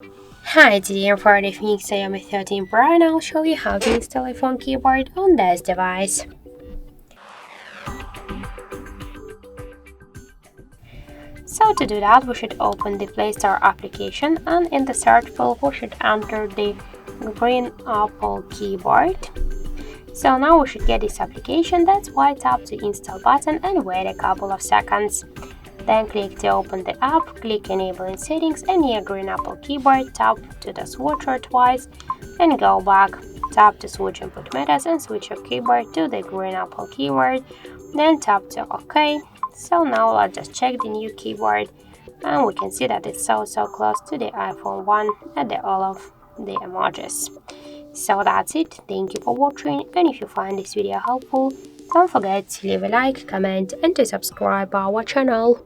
Hi, today I'm for the XIAOMI 13 Pro and I'll show you how to install iPhone keyboard on this device. So to do that, we should open the Play Store application and in the search field we should enter the green Apple keyboard. So now we should get this application, that's why tap the install button and wait a couple of seconds. Then click to open the app, click enable in settings and near green Apple keyboard, tap to the switcher twice and go back. Tap to switch input methods and switch your keyboard to the green Apple keyboard, then tap to OK. So now let's just check the new keyboard and we can see that it's so close to the iPhone 1 and all of the emojis. So that's it, thank you for watching, and if you find this video helpful, don't forget to leave a like, comment and to subscribe our channel.